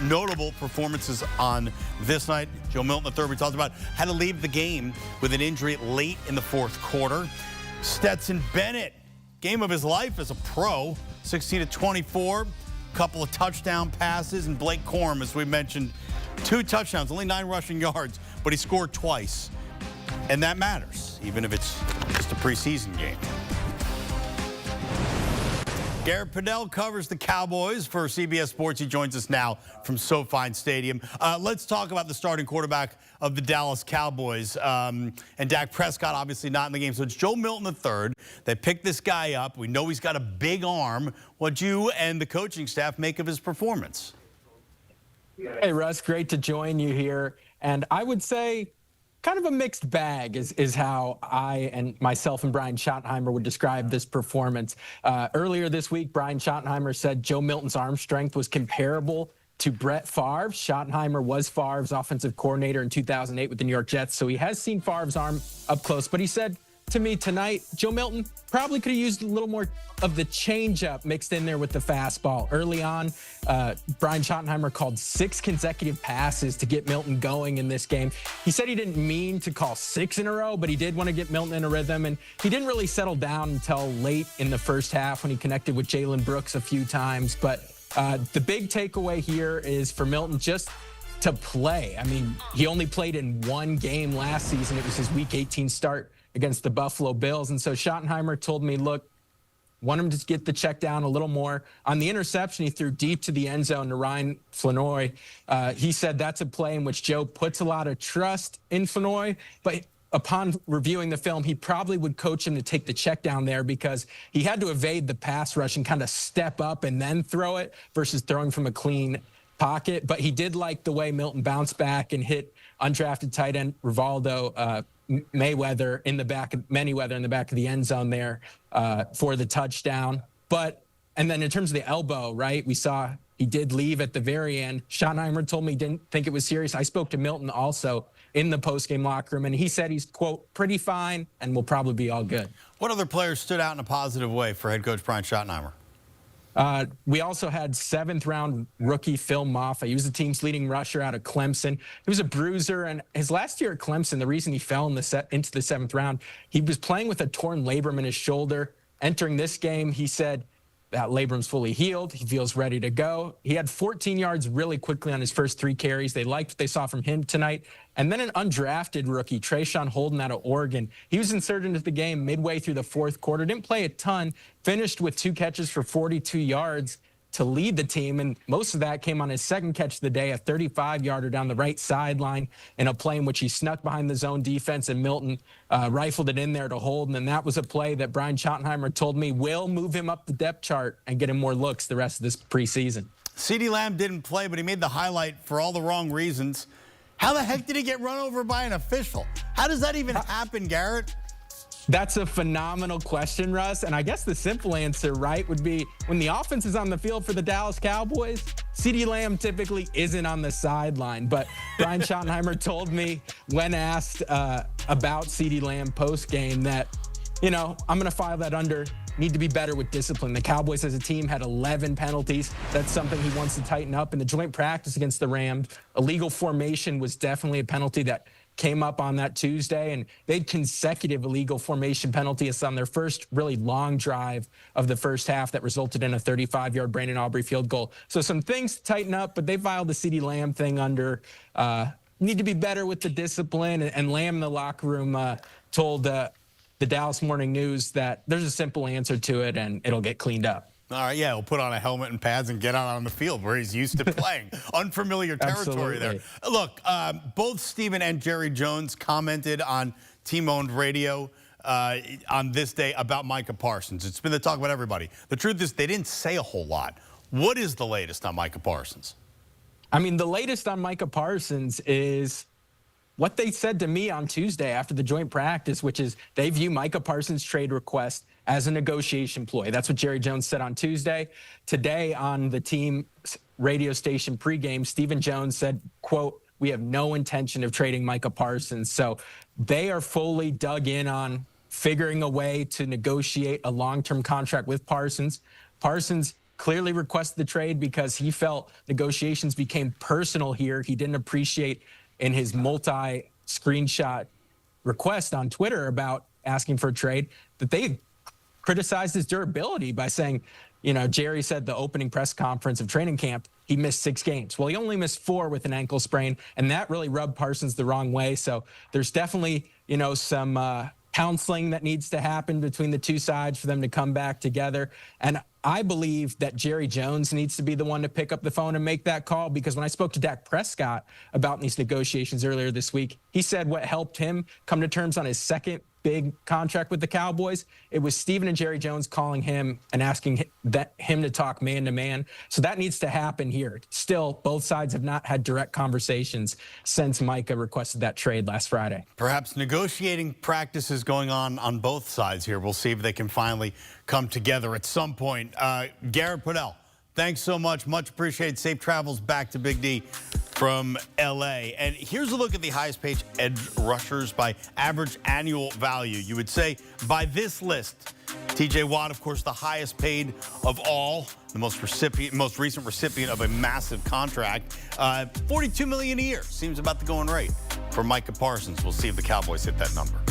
notable performances on this night. Joe Milton III, we talked about, had to leave the game with an injury late in the fourth quarter. Stetson Bennett, game of his life as a pro, 16-24, couple of touchdown passes, and Blake Corum, as we mentioned, 2 touchdowns, only 9 rushing yards, but he scored twice. And that matters, even if it's just a preseason game. Garrett Podell covers the Cowboys for CBS Sports. He joins us now from SoFi Stadium. Let's talk about the starting quarterback of the Dallas Cowboys. And Dak Prescott obviously not in the game. So it's Joe Milton III. They picked this guy up. We know he's got a big arm. What'd you and the coaching staff make of his performance? Hey, Russ, great to join you here. And I would say kind of a mixed bag is how I and myself and Brian Schottenheimer would describe this performance. Earlier this week, Brian Schottenheimer said Joe Milton's arm strength was comparable to Brett Favre. Schottenheimer was Favre's offensive coordinator in 2008 with the New York Jets, so he has seen Favre's arm up close. But he said to me tonight, Joe Milton probably could have used a little more of the changeup mixed in there with the fastball. Early on, Brian Schottenheimer called 6 consecutive passes to get Milton going in this game. He said he didn't mean to call 6 in a row, but he did want to get Milton in a rhythm, and he didn't really settle down until late in the first half when he connected with Jalen Brooks a few times. But the big takeaway here is for Milton just to play. I mean, he only played in 1 game last season. It was his Week 18 start against the Buffalo Bills. And so Schottenheimer told me, look, want him to get the check down a little more. On the interception, he threw deep to the end zone to Ryan Flanoy. He said that's a play in which Joe puts a lot of trust in Flanoy, but upon reviewing the film, he probably would coach him to take the check down there because he had to evade the pass rush and kind of step up and then throw it versus throwing from a clean pocket. But he did like the way Milton bounced back and hit undrafted tight end Rivaldo Mayweather in the back of the end zone there for the touchdown. And then in terms of the elbow, right, we saw he did leave at the very end. Schottenheimer told me he didn't think it was serious. I spoke to Milton also in the postgame locker room, and he said he's, quote, pretty fine and will probably be all good. What other players stood out in a positive way for head coach Brian Schottenheimer? We also had 7th-round rookie Phil Maffa. He was the team's leading rusher out of Clemson. He was a bruiser, and his last year at Clemson, the reason he fell into the 7th round, he was playing with a torn labrum in his shoulder. Entering this game, he said that labrum's fully healed. He feels ready to go. He had 14 yards really quickly on his first 3 carries. They liked what they saw from him tonight. And then an undrafted rookie, Trayshawn Holden out of Oregon. He was inserted into the game midway through the 4th quarter. Didn't play a ton. Finished with 2 catches for 42 yards to lead the team. And most of that came on his 2nd catch of the day, a 35-yarder down the right sideline in a play in which he snuck behind the zone defense and Milton rifled it in there to Holden. And that was a play that Brian Schottenheimer told me will move him up the depth chart and get him more looks the rest of this preseason. CeeDee Lamb didn't play, but he made the highlight for all the wrong reasons. How the heck did he get run over by an official? How does that even happen, Garrett? That's a phenomenal question, Russ. And I guess the simple answer, right, would be when the offense is on the field for the Dallas Cowboys, CeeDee Lamb typically isn't on the sideline. But Brian Schottenheimer told me when asked about CeeDee Lamb post-game that, you know, I'm going to file that under need to be better with discipline. The Cowboys as a team had 11 penalties. That's something he wants to tighten up. In the joint practice against the Rams, illegal formation was definitely a penalty that came up on that Tuesday, and they had consecutive illegal formation penalties on their first really long drive of the first half that resulted in a 35-yard Brandon Aubrey field goal. So some things to tighten up, but they filed the CeeDee Lamb thing under need to be better with the discipline, and Lamb in the locker room told the Dallas Morning News that there's a simple answer to it, and it'll get cleaned up. All right, yeah, he'll put on a helmet and pads and get out on the field where he's used to playing. Unfamiliar territory there. Look, both Stephen and Jerry Jones commented on team-owned radio on this day about Micah Parsons. It's been the talk about everybody. The truth is they didn't say a whole lot. What is the latest on Micah Parsons? I mean, the latest on Micah Parsons is what they said to me on Tuesday after the joint practice, which is they view Micah Parsons' trade request as a negotiation ploy. That's what Jerry Jones said on Tuesday. Today on the team radio station pregame, Stephen Jones said, quote, "We have no intention of trading Micah Parsons." So they are fully dug in on figuring a way to negotiate a long-term contract with Parsons. Parsons clearly requested the trade because he felt negotiations became personal here. He didn't appreciate in his multi-screenshot request on Twitter about asking for a trade that they criticized his durability by saying, you know, Jerry said the opening press conference of training camp, he missed 6 games. Well, he only missed 4 with an ankle sprain, and that really rubbed Parsons the wrong way. So there's definitely, you know, some counseling that needs to happen between the two sides for them to come back together. And I believe that Jerry Jones needs to be the one to pick up the phone and make that call, because when I spoke to Dak Prescott about these negotiations earlier this week, he said what helped him come to terms on his second big contract with the Cowboys, it was Steven and Jerry Jones calling him and asking him to talk man to man. So that needs to happen here. Still, both sides have not had direct conversations since Micah requested that trade last Friday. Perhaps negotiating practices going on both sides here. We'll see if they can finally come together at some point. Garrett Podell, thanks so much. Much appreciated. Safe travels back to Big D from L.A. And here's a look at the highest paid edge rushers by average annual value. You would say by this list, T.J. Watt, of course, the highest paid of all, the most recent recipient of a massive contract, $42 million a year. Seems about the going rate for Micah Parsons. We'll see if the Cowboys hit that number.